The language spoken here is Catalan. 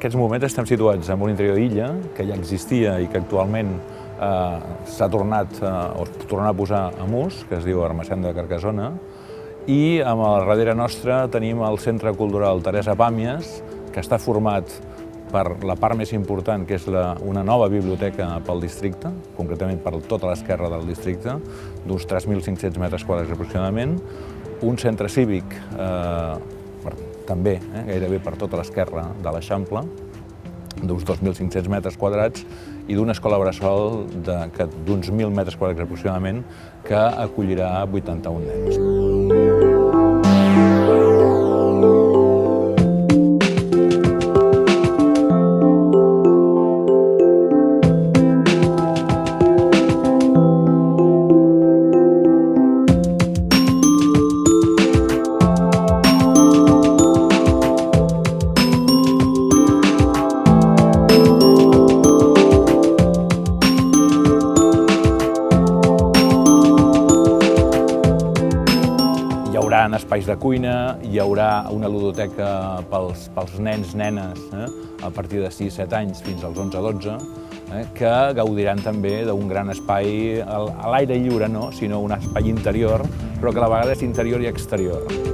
aquests moments estem situats en un interior d'illa que ja existia i que actualment s'ha tornat a posar en ús, que es diu Ermessenda de Carcassona, i darrere nostre tenim el Centre Cultural Teresa Pàmies, que està format per la part més important, que és una nova biblioteca pel districte, concretament per tota l'esquerra del districte, d'uns 3.500 metres quadrats aproximadament, un centre cívic també gairebé per tota l'esquerra de l'Eixample, d'uns 2.500 metres quadrats, i d'una escola bressol d'uns 1.000 metres quadrats aproximadament, que acollirà 81 nens. Hi haurà espais de cuina, hi haurà una ludoteca pels nens, nenes, a partir de 6-7 anys fins als 11-12, que gaudiran també d'un gran espai a l'aire lliure, no, sinó un espai interior, però que a la vegada és interior i exterior.